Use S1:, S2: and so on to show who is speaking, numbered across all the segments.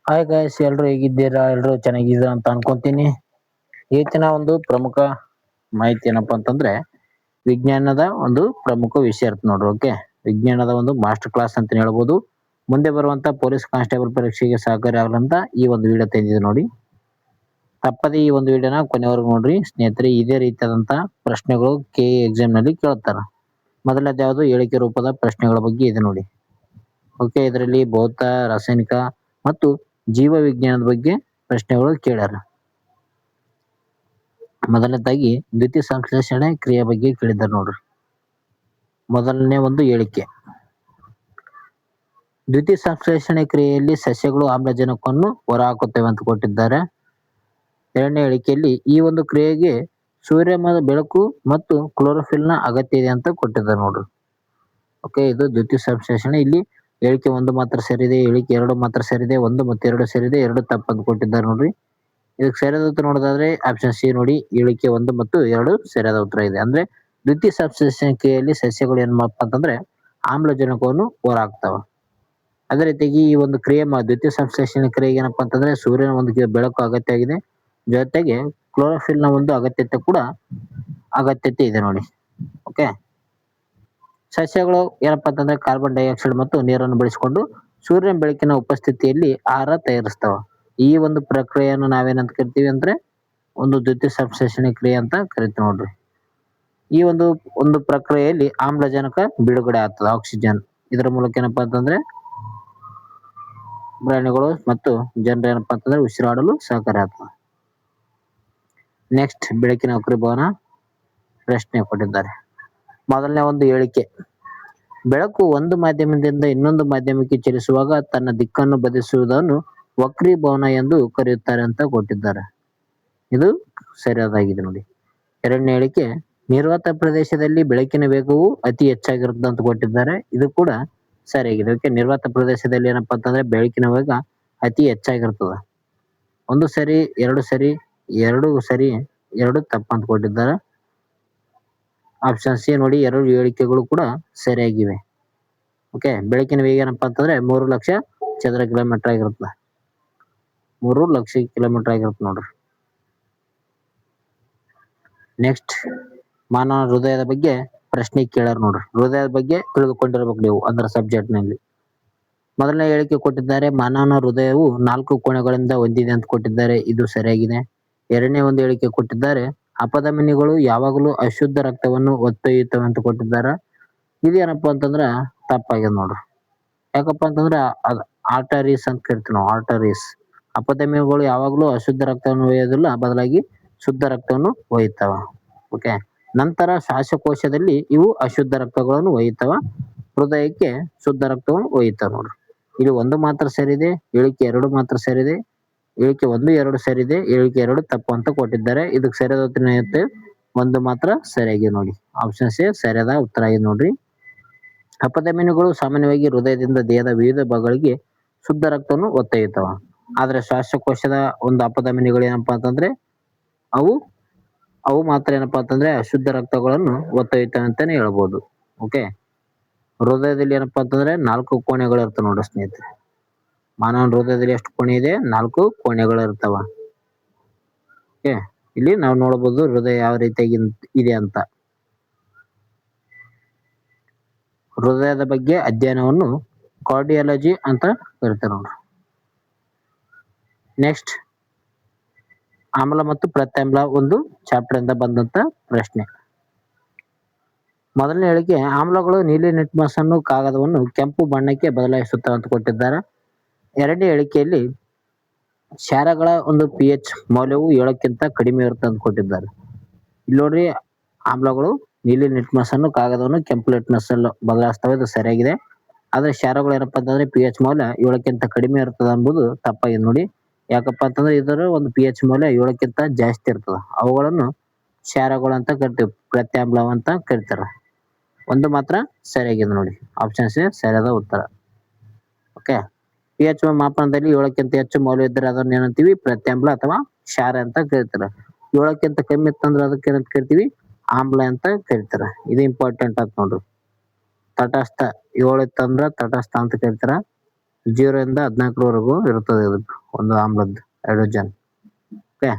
S1: Hi guys, ಎಲ್ರು ಹೇಗಿದ್ದೀರಾ? ಎಲ್ರು ಚೆನ್ನಾಗಿದ್ದೀರಾ ಅಂತ ಅನ್ಕೊಂತೀನಿ. ಇವತ್ತಿನ ಒಂದು ಪ್ರಮುಖ ಮಾಹಿತಿ ಏನಪ್ಪಾ ಅಂತಂದ್ರೆ ವಿಜ್ಞಾನದ ಒಂದು ಪ್ರಮುಖ ವಿಷಯ ಇರುತ್ತೆ ನೋಡ್ರಿ. ಓಕೆ, ವಿಜ್ಞಾನದ ಒಂದು ಮಾಸ್ಟರ್ ಕ್ಲಾಸ್ ಅಂತ ಹೇಳ್ಬೋದು. ಮುಂದೆ ಬರುವಂತ ಪೊಲೀಸ್ ಕಾನ್ಸ್ಟೇಬಲ್ ಪರೀಕ್ಷೆಗೆ ಸಹಕಾರಿ ಆಗಲಂತ ಈ ಒಂದು ವಿಡಿಯೋ ತಂದಿದೆ ನೋಡಿ. ತಪ್ಪದೆ ಈ ಒಂದು ವಿಡಿಯೋನ ಕೊನೆವರೆಗೂ ನೋಡ್ರಿ ಸ್ನೇಹಿತರೆ. ಇದೇ ರೀತಿಯಾದಂತ ಪ್ರಶ್ನೆಗಳು ಎಕ್ಸಾಮ್ ನಲ್ಲಿ ಕೇಳ್ತಾರ. ಮೊದಲನೇದು ಯಾವುದು? ಹೇಳಿಕೆ ರೂಪದ ಪ್ರಶ್ನೆಗಳ ಬಗ್ಗೆ ಇದೆ ನೋಡಿ. ಓಕೆ, ಇದರಲ್ಲಿ ಭೌತ, ರಾಸಾಯನಿಕ ಮತ್ತು ಜೀವ ವಿಜ್ಞಾನದ ಬಗ್ಗೆ ಪ್ರಶ್ನೆಗಳು ಕೇಳ್ಯಾರ. ಮೊದಲನೇದಾಗಿ ದ್ಯುತಿ ಸಂಶ್ಲೇಷಣೆ ಕ್ರಿಯೆ ಬಗ್ಗೆ ಕೇಳಿದ್ದಾರೆ ನೋಡ್ರಿ. ಮೊದಲನೇ ಒಂದು ಹೇಳಿಕೆ, ದ್ಯುತಿ ಸಂಶ್ಲೇಷಣೆ ಕ್ರಿಯೆಯಲ್ಲಿ ಸಸ್ಯಗಳು ಆಮ್ಲಜನಕವನ್ನು ಹೊರಹಾಕುತ್ತವೆ ಅಂತ ಕೊಟ್ಟಿದ್ದಾರೆ. ಎರಡನೇ ಹೇಳಿಕೆಯಲ್ಲಿ ಈ ಒಂದು ಕ್ರಿಯೆಗೆ ಸೂರ್ಯನ ಬೆಳಕು ಮತ್ತು ಕ್ಲೋರೋಫಿಲ್ ನ ಅಗತ್ಯ ಇದೆ ಅಂತ ಕೊಟ್ಟಿದ್ದಾರೆ ನೋಡ್ರಿ. ಓಕೆ, ಇದು ದ್ಯುತಿ ಸಂಶ್ಲೇಷಣೆ. ಇಲ್ಲಿ ಹೇಳಿಕೆ 1 ಮಾತ್ರ ಸರಿದೆ, ಹೇಳಿಕೆ 2 ಮಾತ್ರ ಸರಿದೆ, 1 ಮತ್ತು 2 ಸರಿದೆ, 2 ತಪ್ಪಂತ ಕೊಟ್ಟಿದ್ದಾರೆ ನೋಡ್ರಿ. ಇದಕ್ಕೆ ಸರಿಯಾದ ಉತ್ತರ ನೋಡೋದಾದ್ರೆ ಆಪ್ಷನ್ ಸಿ ನೋಡಿ, ಹೇಳಿಕೆ 1 ಮತ್ತು 2 ಸರಿಯಾದ ಉತ್ತರ ಇದೆ. ಅಂದ್ರೆ ದ್ಯುತಿ ಸಂಶ್ಲೇಷಣೆ ಕ್ರಿಯೆಯಲ್ಲಿ ಸಸ್ಯಗಳು ಏನಪ್ಪಾ ಅಂತಂದ್ರೆ ಆಮ್ಲಜನಕವನ್ನು ಹೊರಹಾಕ್ತಾವ. ಅದೇ ರೀತಿಯಾಗಿ ಈ ಒಂದು ಕ್ರಿಯೆ ದ್ಯುತಿ ಸಂಶ್ಲೇಷಣೆ ಕ್ರಿಯೆಗೆ ಏನಪ್ಪಾ ಅಂತಂದ್ರೆ ಸೂರ್ಯನ ಒಂದು ಬೆಳಕು ಅಗತ್ಯ ಆಗಿದೆ, ಜೊತೆಗೆ ಕ್ಲೋರೋಫಿಲ್ ನ ಒಂದು ಅಗತ್ಯತೆ ಇದೆ ನೋಡಿ. ಓಕೆ, ಸಸ್ಯಗಳು ಏನಪ್ಪಾ ಅಂತಂದ್ರೆ ಕಾರ್ಬನ್ ಡೈಆಕ್ಸೈಡ್ ಮತ್ತು ನೀರನ್ನು ಬಳಸಿಕೊಂಡು ಸೂರ್ಯನ ಬೆಳಕಿನ ಉಪಸ್ಥಿತಿಯಲ್ಲಿ ಆಹಾರ ತಯಾರಿಸ್ತಾವ. ಈ ಒಂದು ಪ್ರಕ್ರಿಯೆಯನ್ನು ನಾವೇನಂತ ಕರಿತೀವಿ ಅಂದ್ರೆ ಒಂದು ದ್ಯುತಿ ಸಂಶ್ಲೇಷಣೆ ಕ್ರಿಯೆ ಅಂತ ಕರಿತೀವಿ ನೋಡ್ರಿ. ಈ ಒಂದು ಪ್ರಕ್ರಿಯೆಯಲ್ಲಿ ಆಮ್ಲಜನಕ ಬಿಡುಗಡೆ ಆಗ್ತದೆ, ಆಕ್ಸಿಜನ್. ಇದರ ಮೂಲಕ ಏನಪ್ಪಾ ಅಂತಂದ್ರೆ ಪ್ರಾಣಿಗಳು ಮತ್ತು ಜನರು ಏನಪ್ಪಾ ಅಂತಂದ್ರೆ ಉಸಿರಾಡಲು ಸಹಕಾರಿ ಆಗ್ತದೆ. ನೆಕ್ಸ್ಟ್, ಬೆಳಕಿನ ವಕ್ರೀಭವನ ಪ್ರಶ್ನೆ ಕೊಟ್ಟಿದ್ದಾರೆ. ಮೊದಲನೇ ಒಂದು ಹೇಳಿಕೆ, ಬೆಳಕು ಒಂದು ಮಾಧ್ಯಮದಿಂದ ಇನ್ನೊಂದು ಮಾಧ್ಯಮಕ್ಕೆ ಚಲಿಸುವಾಗ ತನ್ನ ದಿಕ್ಕನ್ನು ಬದಲಿಸುವುದನ್ನು ವಕ್ರೀಭವನ ಎಂದು ಕರೆಯುತ್ತಾರೆ ಅಂತ ಕೊಟ್ಟಿದ್ದಾರೆ. ಇದು ಸರಿಯಾದಾಗಿದೆ ನೋಡಿ. ಎರಡನೇ ಹೇಳಿಕೆ, ನಿರ್ವಾತ ಪ್ರದೇಶದಲ್ಲಿ ಬೆಳಕಿನ ವೇಗವು ಅತಿ ಹೆಚ್ಚಾಗಿರುತ್ತೆ ಅಂತ ಕೊಟ್ಟಿದ್ದಾರೆ. ಇದು ಕೂಡ ಸರಿಯಾಗಿದೆ. ಓಕೆ, ನಿರ್ವಾತ ಪ್ರದೇಶದಲ್ಲಿ ಏನಪ್ಪಾ ಅಂತಂದ್ರೆ ಬೆಳಕಿನ ವೇಗ ಅತಿ ಹೆಚ್ಚಾಗಿರ್ತದ. 1 ಸರಿ, 2 ಸರಿ, 2 ಸರಿ, 2 ತಪ್ಪಂತ ಕೊಟ್ಟಿದ್ದಾರೆ. ಆಪ್ಷನ್ ಸಿ ನೋಡಿ, 2 ಹೇಳಿಕೆಗಳು ಕೂಡ ಸರಿಯಾಗಿವೆ. ಓಕೆ, ಬೆಳಕಿನ ವೇಗ ಏನಪ್ಪಾ ಅಂತಂದ್ರೆ 3 ಲಕ್ಷ ಚದರ ಕಿಲೋಮೀಟರ್ ಆಗಿರುತ್ತೆ. 3 ಲಕ್ಷ ಕಿಲೋಮೀಟರ್ ಆಗಿರುತ್ತೆ ನೋಡ್ರಿ. ನೆಕ್ಸ್ಟ್, ಮಾನವ ಹೃದಯದ ಬಗ್ಗೆ ಪ್ರಶ್ನೆ ಕೇಳ್ಯಾರ ನೋಡ್ರಿ. ಹೃದಯದ ಬಗ್ಗೆ ತಿಳಿದುಕೊಂಡಿರ್ಬೇಕು ನೀವು ಅದರ ಸಬ್ಜೆಕ್ಟ್ ನಲ್ಲಿ. ಮೊದಲನೇ ಹೇಳಿಕೆ ಕೊಟ್ಟಿದ್ದಾರೆ, ಮಾನವನ ಹೃದಯವು 4 ಕೋಣೆಗಳಿಂದ ಹೊಂದಿದೆ ಅಂತ ಕೊಟ್ಟಿದ್ದಾರೆ. ಇದು ಸರಿಯಾಗಿದೆ. ಎರಡನೇ ಒಂದು ಹೇಳಿಕೆ ಕೊಟ್ಟಿದ್ದಾರೆ, ಅಪಧಮನಿಗಳು ಯಾವಾಗಲೂ ಅಶುದ್ಧ ರಕ್ತವನ್ನು ಹೊತ್ತೊಯ್ಯುತ್ತವೆ ಅಂತ ಕೊಟ್ಟಿದ್ದಾರೆ. ಇದೇನಪ್ಪಾ ಅಂತಂದ್ರ ತಪ್ಪಾಗ್ಯದ ನೋಡ್ರಿ. ಯಾಕಪ್ಪ ಅಂತಂದ್ರ ಆರ್ಟರೀಸ್ ಅಂತ ಕರಿತೀವಿ ನಾವು, ಆರ್ಟರೀಸ್. ಅಪಧಮನಿಗಳು ಯಾವಾಗಲೂ ಅಶುದ್ಧ ರಕ್ತವನ್ನು ಒಯ್ಯೋದಿಲ್ಲ, ಬದಲಾಗಿ ಶುದ್ಧ ರಕ್ತವನ್ನು ಒಯ್ಯುತ್ತವ. ಓಕೆ, ನಂತರ ಶ್ವಾಸಕೋಶದಲ್ಲಿ ಇವು ಅಶುದ್ಧ ರಕ್ತಗಳನ್ನು ಒಯ್ಯುತ್ತವ, ಹೃದಯಕ್ಕೆ ಶುದ್ಧ ರಕ್ತವನ್ನು ಒಯ್ಯುತ್ತವ ನೋಡ್ರಿ. ಇಲ್ಲಿ 1 ಮಾತ್ರ ಸರಿದೆ, ಹೇಳಿಕೆ 2 ಮಾತ್ರ ಸರಿದೆ, ಹೇಳಿಕೆ 1, 2 ಸರಿದೆ, ಹೇಳಿಕೆ 2 ತಪ್ಪು ಅಂತ ಕೊಟ್ಟಿದ್ದಾರೆ. ಇದಕ್ಕೆ ಸರಿಯಾದ ಉತ್ತರ ಏನಿರುತ್ತೆ? 1 ಮಾತ್ರ ಸರಿಯಾಗಿದೆ ನೋಡಿ. ಆಪ್ಷನ್ ಸಿ ಸರಿಯಾದ ಉತ್ತರ ಆಗಿದೆ ನೋಡ್ರಿ. ಅಪಧಮನಿಗಳು ಸಾಮಾನ್ಯವಾಗಿ ಹೃದಯದಿಂದ ದೇಹದ ವಿವಿಧ ಭಾಗಗಳಿಗೆ ಶುದ್ಧ ರಕ್ತವನ್ನು ಒತ್ತೊಯ್ಯುತ್ತವ. ಆದ್ರೆ ಶ್ವಾಸಕೋಶದ ಒಂದು ಅಪಧಮನಿಗಳು ಏನಪ್ಪಾ ಅಂತಂದ್ರೆ ಅವು ಮಾತ್ರ ಏನಪ್ಪಾ ಅಂತಂದ್ರೆ ಅಶುದ್ಧ ರಕ್ತಗಳನ್ನು ಒತ್ತೊಯ್ಯುತ್ತವೆ ಅಂತಾನೆ ಹೇಳ್ಬೋದು. ಓಕೆ, ಹೃದಯದಲ್ಲಿ ಏನಪ್ಪಾ ಅಂತಂದ್ರೆ 4 ಕೋಣೆಗಳು ಇರ್ತವೆ ನೋಡ್ರಿ ಸ್ನೇಹಿತರೆ. ಮಾನವನ ಹೃದಯದಲ್ಲಿ ಎಷ್ಟು ಕೋಣೆ ಇದೆ? 4 ಕೋಣೆಗಳು ಇರ್ತಾವ. ಓಕೆ, ಇಲ್ಲಿ ನಾವು ನೋಡಬಹುದು ಹೃದಯ ಯಾವ ರೀತಿಯಾಗಿ ಇದೆ ಅಂತ. ಹೃದಯದ ಬಗ್ಗೆ ಅಧ್ಯಯನವನ್ನು ಕಾರ್ಡಿಯಾಲಜಿ ಅಂತ ಕರಿತಾರೆ ನೋಡ್ರಿ. ನೆಕ್ಸ್ಟ್, ಆಮ್ಲ ಮತ್ತು ಪ್ರತ್ಯಾಮ್ಲ ಒಂದು ಚಾಪ್ಟರ್ ಇಂದ ಬಂದಂತ ಪ್ರಶ್ನೆ. ಮೊದಲನೇ ಹೇಳಿಕೆ, ಆಮ್ಲಗಳು ನೀಲಿ ಲಿಟ್ಮಸ್ ಅನ್ನು ಕಾಗದವನ್ನು ಕೆಂಪು ಬಣ್ಣಕ್ಕೆ ಬದಲಾಯಿಸುತ್ತವೆ ಅಂತ ಕೊಟ್ಟಿದ್ದಾರೆ. ಎರಡನೇ ಹೇಳಿಕೆಯಲ್ಲಿ ಕ್ಷಾರಗಳ ಒಂದು pH ಮೌಲ್ಯವು 7ಕ್ಕಿಂತ ಕಡಿಮೆ ಇರುತ್ತೆ ಅಂತ ಕೊಟ್ಟಿದ್ದಾರೆ. ಇಲ್ಲಿ ನೋಡ್ರಿ, ಆಮ್ಲಗಳು ನೀಲಿ ಲಿಟ್ಮಸ್ ಅನ್ನು ಕಾಗದವನ್ನು ಕೆಂಪು ಲಿಟ್ಮಸ್ ಅನ್ನು ಬದಲಾಯಿಸ್ತವೆ, ಇದು ಸರಿಯಾಗಿದೆ. ಆದ್ರೆ ಕ್ಷಾರಗಳು ಏನಪ್ಪಾ ಅಂತಂದ್ರೆ pH ಮೌಲ್ಯ 7ಕ್ಕಿಂತ ಕಡಿಮೆ ಇರ್ತದೆ ಎಂಬುದು ತಪ್ಪಾಗಿದೆ ನೋಡಿ. ಯಾಕಪ್ಪ ಅಂತಂದ್ರೆ ಇದರ ಒಂದು pH ಮೌಲ್ಯ 7ಕ್ಕಿಂತ ಜಾಸ್ತಿ ಇರ್ತದ. ಅವುಗಳನ್ನು ಕ್ಷಾರಗಳು ಅಂತ ಕರಿತೀವಿ, ಪ್ರತ್ಯಾಮ್ಲ ಅಂತ ಕರಿತಾರ. 1 ಮಾತ್ರ ಸರಿಯಾಗಿದೆ ನೋಡಿ. ಆಪ್ಷನ್ ಸಿ ಸರಿಯಾದ ಉತ್ತರ. ಓಕೆ, pH ಮಾಪನದಲ್ಲಿ 7ಕ್ಕಿಂತ ಹೆಚ್ಚು ಮೌಲ್ಯ ಇದ್ದರೆ ಅದನ್ನ ಏನಂತೀವಿ? ಪ್ರತ್ಯಾಮ್ಲ ಅಥವಾ ಕ್ಷಾರ ಅಂತ ಕರಿತಾರೆ. 7ಕ್ಕಿಂತ ಕಮ್ಮಿ ಇತ್ತಂದ್ರೆ ಅದಕ್ಕೆ ಏನಂತ ಕರಿತೀವಿ? ಆಮ್ಲ ಅಂತ ಕರಿತಾರ. ಇದು ಇಂಪಾರ್ಟೆಂಟ್ ಅಂತ ನೋಡ್ರಿ. ತಟಸ್ಥ 7 ಇತ್ತಂದ್ರ ತಟಸ್ಥ ಅಂತ ಕರಿತಾರ. 0 ಇಂದ 14ವರೆಗೂ ಇರ್ತದೆ ಇದು ಒಂದು ಆಮ್ಲದ್ದು ಹೈಡ್ರೋಜನ್. ಓಕೆ,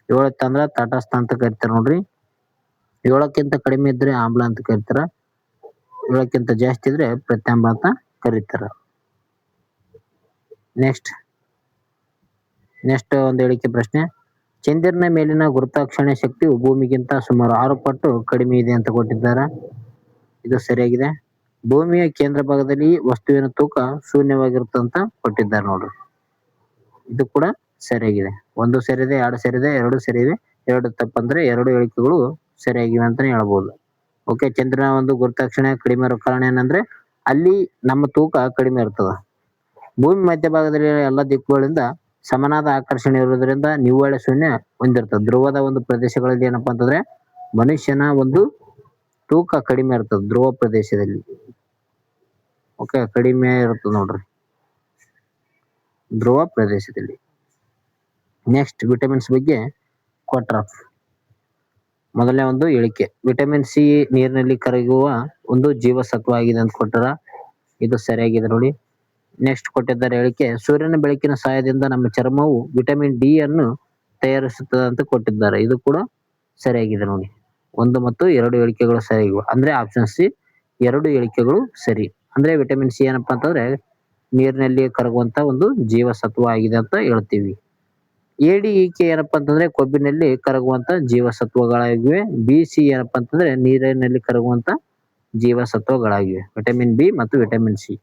S1: 7 ಇತ್ತಂದ್ರ ತಟಸ್ಥ ಅಂತ ಕರಿತಾರ ನೋಡ್ರಿ. 7ಕ್ಕಿಂತ ಕಡಿಮೆ ಇದ್ರೆ ಆಮ್ಲ ಅಂತ ಕರಿತಾರ. 7ಕ್ಕಿಂತ ಜಾಸ್ತಿ ಇದ್ರೆ ಪ್ರತ್ಯಾಮ್ಲ ಅಂತ ಕರೀತಾರ. ನೆಕ್ಸ್ಟ್ ಒಂದು ಹೇಳಿಕೆ ಪ್ರಶ್ನೆ. ಚಂದ್ರನ ಮೇಲಿನ ಗುರುತ್ವಾಕರ್ಷಣೆ ಶಕ್ತಿಯು ಭೂಮಿಗಿಂತ ಸುಮಾರು 6 ಪಟ್ಟು ಕಡಿಮೆ ಇದೆ ಅಂತ ಕೊಟ್ಟಿದ್ದಾರೆ. ಇದು ಸರಿಯಾಗಿದೆ. ಭೂಮಿಯ ಕೇಂದ್ರ ಭಾಗದಲ್ಲಿ ವಸ್ತುವಿನ ತೂಕ ಶೂನ್ಯವಾಗಿರುತ್ತೆ ಅಂತ ಕೊಟ್ಟಿದ್ದಾರೆ ನೋಡ್ರಿ. ಇದು ಕೂಡ ಸರಿಯಾಗಿದೆ. 1 ಸರಿದೆ, 2 ಸರಿದೆ, 2 ಸರಿದೆ, 2 ತಪ್ಪಂದ್ರೆ 2 ಹೇಳಿಕೆಗಳು ಸರಿಯಾಗಿವೆ ಅಂತಾನೆ ಹೇಳ್ಬೋದು. ಓಕೆ, ಚಂದ್ರನ ಒಂದು ಗುರುತ್ವಾಕರ್ಷಣೆ ಕಡಿಮೆ ಇರೋ ಕಾರಣ ಏನಂದ್ರೆ ಅಲ್ಲಿ ನಮ್ಮ ತೂಕ ಕಡಿಮೆ ಇರ್ತದ. ಭೂಮಿ ಮಧ್ಯಭಾಗದಲ್ಲಿ ಎಲ್ಲ ದಿಕ್ಕುಗಳಿಂದ ಸಮನಾದ ಆಕರ್ಷಣೆ ಇರುವುದರಿಂದ ನಿವ್ವಳ ಶೂನ್ಯ ಹೊಂದಿರ್ತದೆ. ಧ್ರುವದ ಒಂದು ಪ್ರದೇಶಗಳಲ್ಲಿ ಏನಪ್ಪಾ ಅಂತಂದ್ರೆ ಮನುಷ್ಯನ ಒಂದು ತೂಕ ಕಡಿಮೆ ಇರ್ತದೆ ಧ್ರುವ ಪ್ರದೇಶದಲ್ಲಿ. ಓಕೆ, ಕಡಿಮೆ ಇರ್ತದೆ ನೋಡ್ರಿ ಧ್ರುವ ಪ್ರದೇಶದಲ್ಲಿ. ನೆಕ್ಸ್ಟ್ ವಿಟಮಿನ್ಸ್ ಬಗ್ಗೆ ಕೊಟ್ರ. ಮೊದಲನೇ ಒಂದು ಹೇಳಿಕೆ, ವಿಟಮಿನ್ ಸಿ ನೀರಿನಲ್ಲಿ ಕರಗುವ ಒಂದು ಜೀವಸತ್ವ ಆಗಿದೆ ಅಂತ ಕೊಟ್ಟರ. ಇದು ಸರಿಯಾಗಿದೆ ನೋಡಿ. ನೆಕ್ಸ್ಟ್ ಕೊಟ್ಟಿದ್ದಾರೆ ಹೇಳಿಕೆ, ಸೂರ್ಯನ ಬೆಳಕಿನ ಸಹಾಯದಿಂದ ನಮ್ಮ ಚರ್ಮವು ವಿಟಮಿನ್ ಡಿ ಅನ್ನು ತಯಾರಿಸುತ್ತದೆ ಅಂತ ಕೊಟ್ಟಿದ್ದಾರೆ. ಇದು ಕೂಡ ಸರಿಯಾಗಿದೆ ನೋಡಿ. 1 ಮತ್ತು 2 ಹೇಳಿಕೆಗಳು ಸರಿಯಾಗಿವೆ. ಅಂದ್ರೆ ಆಪ್ಷನ್ ಸಿ 2 ಹೇಳಿಕೆಗಳು ಸರಿ. ಅಂದ್ರೆ ವಿಟಮಿನ್ ಸಿ ಏನಪ್ಪಾ ಅಂತಂದ್ರೆ ನೀರಿನಲ್ಲಿ ಕರಗುವಂತ ಒಂದು ಜೀವಸತ್ವ ಆಗಿದೆ ಅಂತ ಹೇಳ್ತೀವಿ. ADEK ಏನಪ್ಪಾ ಅಂತಂದ್ರೆ ಕೊಬ್ಬಿನಲ್ಲಿ ಕರಗುವಂತ ಜೀವಸತ್ವಗಳಾಗಿವೆ. BC ಏನಪ್ಪಾ ಅಂತಂದ್ರೆ ನೀರಿನಲ್ಲಿ ಕರಗುವಂತ ಜೀವಸತ್ವಗಳಾಗಿವೆ. ವಿಟಮಿನ್ ಬಿ ಮತ್ತು ವಿಟಮಿನ್ ಸಿ.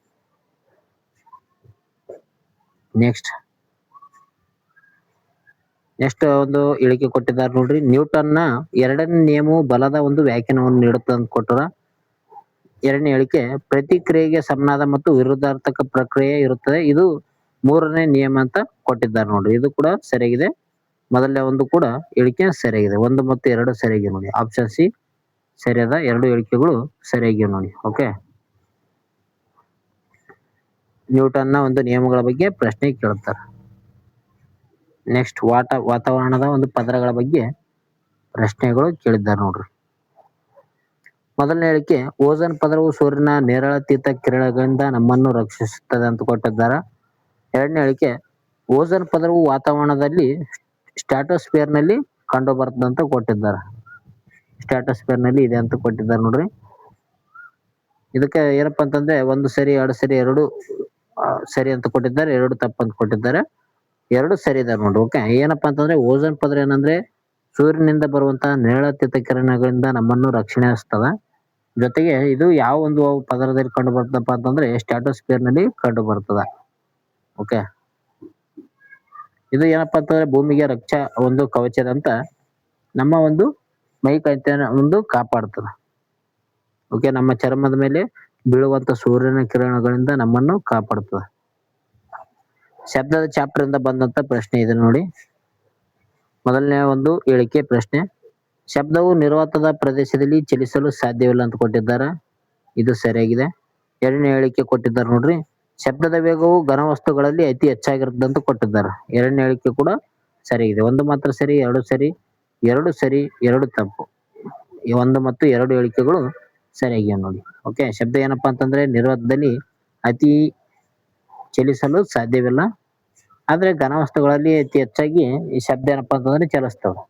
S1: ನೆಕ್ಸ್ಟ್ ಒಂದು ಹೇಳಿಕೆ ಕೊಟ್ಟಿದ್ದಾರೆ ನೋಡ್ರಿ. ನ್ಯೂಟನ್ನ 2ನೇ ನಿಯಮವು ಬಲದ ಒಂದು ವ್ಯಾಖ್ಯಾನವನ್ನು ನೀಡುತ್ತದೆ ಅಂತ ಕೊಟ್ಟರ. 2ನೇ ಹೇಳಿಕೆ, ಪ್ರತಿಕ್ರಿಯೆಗೆ ಸಮನಾದ ಮತ್ತು ವಿರುದ್ಧಾರ್ಥಕ ಪ್ರಕ್ರಿಯೆ ಇರುತ್ತದೆ. ಇದು 3ನೇ ನಿಯಮ ಅಂತ ಕೊಟ್ಟಿದ್ದಾರೆ ನೋಡ್ರಿ. ಇದು ಕೂಡ ಸರಿಯಾಗಿದೆ. ಮೊದಲನೇ ಒಂದು ಕೂಡ ಹೇಳಿಕೆ ಸರಿಯಾಗಿದೆ. 1 ಮತ್ತು 2 ಸರಿಯಾಗಿದೆ ನೋಡಿ. ಆಪ್ಷನ್ ಸಿ ಸರಿಯಾದ 2 ಹೇಳಿಕೆಗಳು ಸರಿಯಾಗಿವೆ ನೋಡಿ. ಓಕೆ, ನ್ಯೂಟನ್ನ ಒಂದು ನಿಯಮಗಳ ಬಗ್ಗೆ ಪ್ರಶ್ನೆ ಕೇಳುತ್ತಾರೆ. ನೆಕ್ಸ್ಟ್ ವಾತಾವರಣದ ಒಂದು ಪದರಗಳ ಬಗ್ಗೆ ಪ್ರಶ್ನೆಗಳು ಕೇಳಿದ್ದಾರೆ ನೋಡ್ರಿ. ಮೊದಲನೇ ಹೇಳಿಕೆ, ಓಝೋನ್ ಪದರವು ಸೂರ್ಯನ ನೇರಳಾತೀತ ಕಿರಣಗಳಿಂದ ನಮ್ಮನ್ನು ರಕ್ಷಿಸುತ್ತದೆ ಅಂತ ಕೊಟ್ಟಿದ್ದಾರೆ. 2ನೇ ಹೇಳಿಕೆ, ಓಝೋನ್ ಪದರವು ವಾತಾವರಣದಲ್ಲಿ ಸ್ಟ್ರಾಟೋಸ್ಫಿಯರ್ ನಲ್ಲಿ ಕಂಡು ಬರ್ತದೆ ಅಂತ ಕೊಟ್ಟಿದ್ದಾರೆ. ಸ್ಟ್ರಾಟೋಸ್ಫಿಯರ್ ನಲ್ಲಿ ಇದೆ ಅಂತ ಕೊಟ್ಟಿದ್ದಾರೆ ನೋಡ್ರಿ. ಇದಕ್ಕೆ ಏನಪ್ಪಾ ಅಂತಂದ್ರೆ 1 ಸರಿ, 2 ಸರಿ, 2 ಸರಿ ಅಂತ ಕೊಟ್ಟಿದ್ದಾರೆ, 2 ತಪ್ಪು ಅಂತ ಕೊಟ್ಟಿದ್ದಾರೆ. 2 ಸರಿ ಇದೆ ನೋಡ್ರಿ. ಓಕೆ, ಏನಪ್ಪಾ ಅಂತಂದ್ರೆ ಓಝೋನ್ ಪದರ ಏನಂದ್ರೆ ಸೂರ್ಯನಿಂದ ಬರುವಂತಹ ನೇರಳಾತೀತ ಕಿರಣಗಳಿಂದ ನಮ್ಮನ್ನು ರಕ್ಷಣೆಸ್ತದ. ಜೊತೆಗೆ ಇದು ಯಾವ ಒಂದು ಪದರದಲ್ಲಿ ಕಂಡು ಬರ್ತದಪ್ಪ ಅಂತಂದ್ರೆ ಸ್ಟ್ರಾಟೋಸ್ಫಿಯರ್ ನಲ್ಲಿ ಕಂಡು ಬರ್ತದ. ಓಕೆ, ಇದು ಏನಪ್ಪಾ ಅಂತಂದ್ರೆ ಭೂಮಿಗೆ ರಕ್ಷಾ ಒಂದು ಕವಚದಂತ ನಮ್ಮ ಒಂದು ಮೈಕೈತನ ಒಂದು ಕಾಪಾಡ್ತದ. ಓಕೆ, ನಮ್ಮ ಚರ್ಮದ ಮೇಲೆ ಬೀಳುವಂತ ಸೂರ್ಯನ ಕಿರಣಗಳಿಂದ ನಮ್ಮನ್ನು ಕಾಪಾಡ್ತದ. ಶಬ್ದದ ಚಾಪ್ಟರ್ ಇಂದ ಬಂದಂತ ಪ್ರಶ್ನೆ ಇದೆ ನೋಡಿ. ಮೊದಲನೇ ಒಂದು ಹೇಳಿಕೆ ಪ್ರಶ್ನೆ, ಶಬ್ದವು ನಿರ್ವಾತದ ಪ್ರದೇಶದಲ್ಲಿ ಚಲಿಸಲು ಸಾಧ್ಯವಿಲ್ಲ ಅಂತ ಕೊಟ್ಟಿದ್ದಾರೆ. ಇದು ಸರಿಯಾಗಿದೆ. 2ನೇ ಹೇಳಿಕೆ ಕೊಟ್ಟಿದ್ದಾರೆ ನೋಡ್ರಿ. ಶಬ್ದದ ವೇಗವು ಘನವಸ್ತುಗಳಲ್ಲಿ ಅತಿ ಹೆಚ್ಚಾಗಿರುತ್ತೆ ಅಂತ ಕೊಟ್ಟಿದ್ದಾರೆ. 2ನೇ ಹೇಳಿಕೆ ಕೂಡ ಸರಿಯಾಗಿದೆ. 1 ಮಾತ್ರ ಸರಿ, 2 ಸರಿ, 2 ಸರಿ, 2 ತಪ್ಪು. 1 ಮತ್ತು 2 ಹೇಳಿಕೆಗಳು ಸರಿಯಾಗಿವೆ ನೋಡಿ. ಓಕೆ, ಶಬ್ದ ಏನಪ್ಪಾ ಅಂತಂದ್ರೆ ನಿರ್ವಾತದಲ್ಲಿ ಅತಿ ಚಲಿಸಲು ಸಾಧ್ಯವಿಲ್ಲ. ಆದ್ರೆ ಘನವಸ್ತುಗಳಲ್ಲಿ ಅತಿ ಹೆಚ್ಚಾಗಿ ಈ ಶಬ್ದ ಏನಪ್ಪಾ ಅಂತಂದ್ರೆ ಚಲಿಸ್ತವೆ.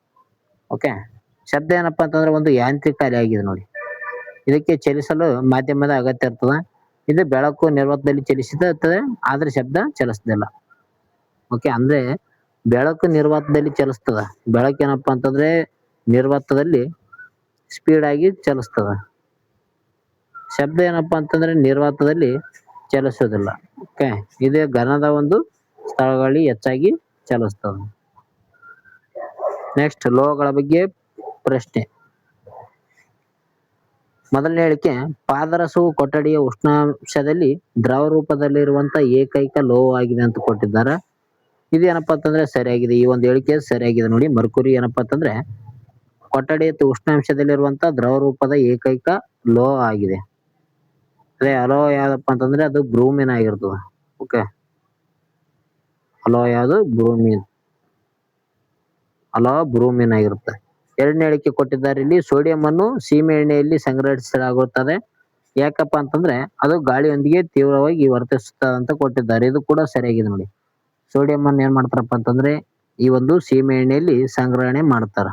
S1: ಓಕೆ, ಶಬ್ದ ಏನಪ್ಪಾ ಅಂತಂದ್ರೆ ಒಂದು ಯಾಂತ್ರಿಕ ಅಲೆ ಆಗಿದೆ ನೋಡಿ. ಇದಕ್ಕೆ ಚಲಿಸಲು ಮಾಧ್ಯಮದ ಅಗತ್ಯ ಇರ್ತದ. ಇದು ಬೆಳಕು ನಿರ್ವಾತದಲ್ಲಿ ಚಲಿಸುತ್ತದೆ, ಆದ್ರೆ ಶಬ್ದ ಚಲಿಸದಿಲ್ಲ. ಓಕೆ, ಅಂದ್ರೆ ಬೆಳಕು ನಿರ್ವಾತದಲ್ಲಿ ಚಲಿಸ್ತದ. ಬೆಳಕೇನಪ್ಪಾ ಅಂತಂದ್ರೆ ನಿರ್ವಾತದಲ್ಲಿ ಸ್ಪೀಡ್ ಆಗಿ ಚಲಿಸ್ತದ. ಶಬ್ದ ಏನಪ್ಪಾ ಅಂತಂದ್ರೆ ನಿರ್ವಾತದಲ್ಲಿ ಚಲಿಸೋದಿಲ್ಲ. ಓಕೆ, ಇದು ಘನದ ಒಂದು ಸ್ಥಳಗಳಲ್ಲಿ ಹೆಚ್ಚಾಗಿ ಚಲಿಸ್ತದ. ನೆಕ್ಸ್ಟ್ ಲೋಹಗಳ ಬಗ್ಗೆ ಪ್ರಶ್ನೆ. ಮೊದಲನೇ ಹೇಳಿಕೆ, ಪಾದರಸವು ಕೊಠಡಿಯ ಉಷ್ಣಾಂಶದಲ್ಲಿ ದ್ರವ ರೂಪದಲ್ಲಿರುವಂತ ಏಕೈಕ ಲೋಹವಾಗಿದೆ ಅಂತ ಕೊಟ್ಟಿದ್ದಾರೆ. ಇದು ಏನಪ್ಪಾ ಅಂತಂದ್ರೆ ಸರಿಯಾಗಿದೆ. ಈ ಒಂದು ಹೇಳಿಕೆ ಸರಿಯಾಗಿದೆ ನೋಡಿ. ಮರ್ಕುರಿ ಏನಪ್ಪಾ ಅಂತಂದ್ರೆ ಕೊಠಡಿಯ ಉಷ್ಣಾಂಶದಲ್ಲಿರುವಂತ ದ್ರವ ರೂಪದ ಏಕೈಕ ಲೋಹ ಆಗಿದೆ. ಅದೇ ಅಲೋಹ ಯಾವ್ದಪ್ಪ ಅಂತಂದ್ರೆ ಅದು ಬ್ರೂಮಿನ್ ಆಗಿರ್ತದ. ಓಕೆ, ಅಲೋಹ ಯಾವುದು ಬ್ರೂಮಿನ್ ಆಗಿರುತ್ತೆ. 2ನೇ ಹೇಳಿಕೆ ಕೊಟ್ಟಿದ್ದಾರೆ ಇಲ್ಲಿ, ಸೋಡಿಯಂ ಅನ್ನು ಸೀಮೆ ಎಣ್ಣೆಯಲ್ಲಿ ಸಂಗ್ರಹಿಸಲಾಗುತ್ತದೆ. ಯಾಕಪ್ಪ ಅಂತಂದ್ರೆ ಅದು ಗಾಳಿಯೊಂದಿಗೆ ತೀವ್ರವಾಗಿ ವರ್ತಿಸುತ್ತದೆ ಅಂತ ಕೊಟ್ಟಿದ್ದಾರೆ. ಇದು ಕೂಡ ಸರಿಯಾಗಿದೆ ನೋಡಿ. ಸೋಡಿಯಂ ಅನ್ನು ಏನ್ ಮಾಡ್ತಾರಪ್ಪ ಅಂತಂದ್ರೆ ಈ ಒಂದು ಸೀಮೆ ಎಣ್ಣೆಯಲ್ಲಿ ಸಂಗ್ರಹಣೆ ಮಾಡ್ತಾರ.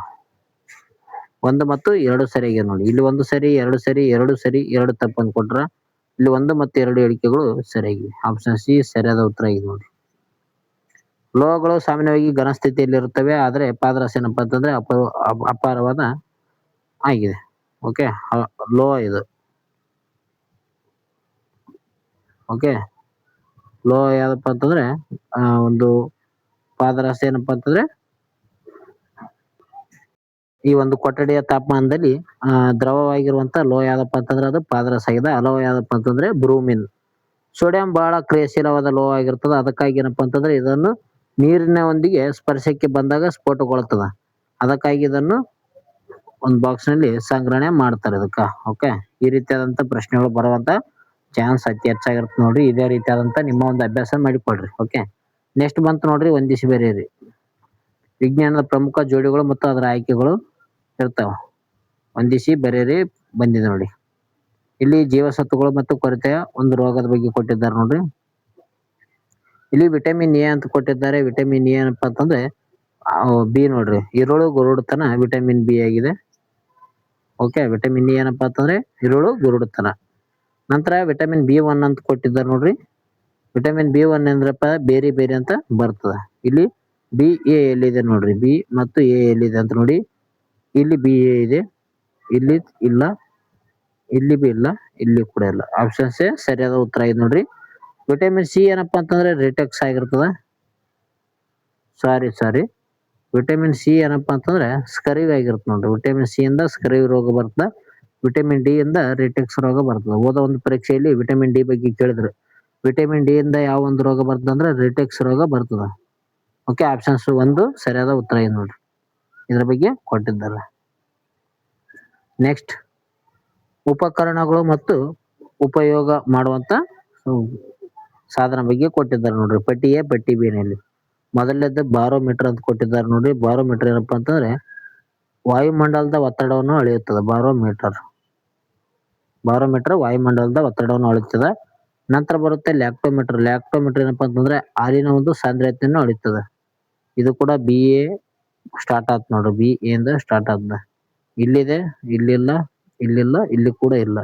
S1: 1 ಮತ್ತು 2 ಸರಿಯಾಗಿದೆ ನೋಡಿ. ಇಲ್ಲಿ 1 ಸರಿ, 2 ಸರಿ, 2 ಸರಿ, 2 ತಪ್ಪು ಅಂತ ಕೊಟ್ರ. ಇಲ್ಲಿ 1 ಮತ್ತು 2 ಹೇಳಿಕೆಗಳು ಸರಿಯಾಗಿವೆ. ಆಪ್ಷನ್ ಸಿ ಸರಿಯಾದ ಉತ್ತರ ಆಗಿದೆ ನೋಡಿ. ಲೋಹಗಳು ಸಾಮಾನ್ಯವಾಗಿ ಘನ ಸ್ಥಿತಿಯಲ್ಲಿರುತ್ತವೆ, ಆದರೆ ಪಾದರಸ ಏನಪ್ಪಾ ಅಂತಂದ್ರೆ ಅಪಾರವಾದ ಆಗಿದೆ. ಓಕೆ, ಲೋಹ ಇದು. ಓಕೆ, ಲೋಹ ಯಾವ್ದಪ್ಪ ಅಂತಂದ್ರೆ ಒಂದು ಪಾದರಸ ಏನಪ್ಪಾ ಅಂತಂದ್ರೆ ಈ ಒಂದು ಕೊಠಡಿಯ ತಾಪಮಾನದಲ್ಲಿ ದ್ರವವಾಗಿರುವಂತ ಲೋಹ ಯಾವ್ದಪ್ಪ ಅಂತಂದ್ರೆ ಅದು ಪಾದರಸ ಆಗಿದೆ. ಅಲೋಹ ಯಾವ್ದಪ್ಪ ಅಂತಂದ್ರೆ ಬ್ರೂಮಿನ್. ಸೋಡಿಯಂ ಬಹಳ ಕ್ರಿಯಾಶೀಲವಾದ ಲೋಹ ಆಗಿರ್ತದೆ. ಅದಕ್ಕಾಗಿ ಏನಪ್ಪಾ ಅಂತಂದ್ರೆ ಇದನ್ನು ನೀರಿನ ಒಂದಿಗೆ ಸ್ಪರ್ಶಕ್ಕೆ ಬಂದಾಗ ಸ್ಫೋಟಗೊಳ್ಳುತ್ತದೆ. ಅದಕ್ಕಾಗಿ ಇದನ್ನು ಒಂದು ಬಾಕ್ಸ್ ನಲ್ಲಿ ಸಂಗ್ರಹಣೆ ಮಾಡ್ತಾರೆ ಇದಕ್ಕ. ಓಕೆ, ಈ ರೀತಿಯಾದಂತ ಪ್ರಶ್ನೆಗಳು ಬರುವಂತ ಚಾನ್ಸ್ ಅತಿ ಹೆಚ್ಚಾಗಿರುತ್ತೆ ನೋಡ್ರಿ. ಇದೇ ರೀತಿಯಾದಂತ ನಿಮ್ಮ ಒಂದು ಅಭ್ಯಾಸ ಮಾಡಿಕೊಡ್ರಿ. ಓಕೆ, ನೆಕ್ಸ್ಟ್ ಬಂತು ನೋಡ್ರಿ, ಒಂದಿಸಿ ಬರೀರಿ. ವಿಜ್ಞಾನದ ಪ್ರಮುಖ ಜೋಡಿಗಳು ಮತ್ತು ಅದರ ಆಯ್ಕೆಗಳು ಇರ್ತಾವ. ಒಂದಿಸಿ ಬರೀರಿ ಬಂದಿದೆ ನೋಡಿ. ಇಲ್ಲಿ ಜೀವಸತ್ವಗಳು ಮತ್ತು ಕೊರತೆಯ ಒಂದು ರೋಗದ ಬಗ್ಗೆ ಕೊಟ್ಟಿದ್ದಾರೆ ನೋಡ್ರಿ. ಇಲ್ಲಿ ವಿಟಮಿನ್ ಎ ಅಂತ ಕೊಟ್ಟಿದ್ದಾರೆ. ವಿಟಮಿನ್ ಎ ಏನಪ್ಪಾ ಅಂತಂದ್ರೆ ಬಿ ನೋಡ್ರಿ, ಈರುಳ್ಳು ಗುರುಡುತನ ವಿಟಮಿನ್ ಬಿ ಆಗಿದೆ. ಓಕೆ, ವಿಟಮಿನ್ ಎ ಏನಪ್ಪಾ ಅಂತಂದ್ರೆ ಈರುಳ್ಳು ಗುರುಡುತನ. ನಂತರ ವಿಟಮಿನ್ ಬಿ1 ಅಂತ ಕೊಟ್ಟಿದ್ದಾರೆ ನೋಡ್ರಿ. ವಿಟಮಿನ್ ಬಿ1 ಅಂದ್ರಪ್ಪ ಬೇರೆ ಬೇರೆ ಅಂತ ಬರ್ತದ. ಇಲ್ಲಿ ಬಿ ಎ ಎಲ್ಲಿದೆ ನೋಡ್ರಿ, ಬಿ ಮತ್ತು ಎ ಎಲ್ಲಿದೆ ಅಂತ ನೋಡಿ. ಇಲ್ಲಿ ಬಿ ಎ ಇದೆ, ಇಲ್ಲಿ ಇಲ್ಲ, ಇಲ್ಲಿ ಬಿ ಇಲ್ಲ, ಇಲ್ಲಿ ಕೂಡ ಇಲ್ಲ. ಆಪ್ಷನ್ ಸಿ ಸರಿಯಾದ ಉತ್ತರ ಇದೆ ನೋಡ್ರಿ. ವಿಟಮಿನ್ ಸಿ ಏನಪ್ಪಾ ಅಂತಂದ್ರೆ ರಿಟೆಕ್ಸ್ ಆಗಿರ್ತದ. ಸಾರಿ, ವಿಟಮಿನ್ ಸಿ ಏನಪ್ಪಾ ಅಂತಂದ್ರೆ ಸ್ಕರಿವ್ ಆಗಿರುತ್ತೆ ನೋಡ್ರಿ. ವಿಟಮಿನ್ ಸಿ ಇಂದ ಸ್ಕರಿವ್ ರೋಗ ಬರ್ತದ. ವಿಟಮಿನ್ ಡಿ ಇಂದ ರಿಟೆಕ್ಸ್ ರೋಗ ಬರ್ತದೆ. ಹೋದ ಒಂದು ಪರೀಕ್ಷೆಯಲ್ಲಿ ವಿಟಮಿನ್ ಡಿ ಬಗ್ಗೆ ಕೇಳಿದ್ರು. ವಿಟಮಿನ್ ಡಿ ಇಂದ ಯಾವ ಒಂದು ರೋಗ ಬರ್ತದೆ ಅಂದ್ರೆ ರಿಟೆಕ್ಸ್ ರೋಗ ಬರ್ತದ. ಓಕೆ, ಆಪ್ಷನ್ಸ್ 1 ಸರಿಯಾದ ಉತ್ತರ ಇದೆ ನೋಡ್ರಿ. ಇದ್ರ ಬಗ್ಗೆ ಕೊಟ್ಟಿದ್ದಾರೆ. ನೆಕ್ಸ್ಟ್, ಉಪಕರಣಗಳು ಮತ್ತು ಉಪಯೋಗ ಮಾಡುವಂತ ಸಾಧನ ಬಗ್ಗೆ ಕೊಟ್ಟಿದ್ದಾರೆ ನೋಡ್ರಿ. ಪಟ್ಟಿ ಎ, ಪಟ್ಟಿ ಬಿ ನಲ್ಲಿ ಮೊದಲನೇದು ಬಾರೋಮೀಟರ್ ಅಂತ ಕೊಟ್ಟಿದ್ದಾರೆ ನೋಡ್ರಿ. ಬಾರೋಮೀಟರ್ ಏನಪ್ಪಾ ಅಂತಂದ್ರೆ ವಾಯುಮಂಡಲದ ಒತ್ತಡವನ್ನು ಅಳೆಯುತ್ತದೆ. ಬಾರೋಮೀಟರ್ ವಾಯುಮಂಡಲದ ಒತ್ತಡವನ್ನು ಅಳೆಯುತ್ತದೆ. ನಂತರ ಬರುತ್ತೆ ಲ್ಯಾಕ್ಟೋಮೀಟರ್. ಲ್ಯಾಕ್ಟೋಮೀಟರ್ ಏನಪ್ಪಾ ಅಂತಂದ್ರೆ ಹಾಲಿನ ಒಂದು ಸಾಂದ್ರತೆಯನ್ನು ಅಳೆಯುತ್ತದೆ. ಇದು ಕೂಡ ಬಿ ಎ ಸ್ಟಾರ್ಟ್ ಆತ್ ನೋಡ್ರಿ. ಬಿ ಎ ಇಂದ ಸ್ಟಾರ್ಟ್ ಆದ. ಇಲ್ಲಿದೆ, ಇಲ್ಲಿಲ್ಲ, ಇಲ್ಲಿಲ್ಲ, ಇಲ್ಲಿ ಕೂಡ ಇಲ್ಲ,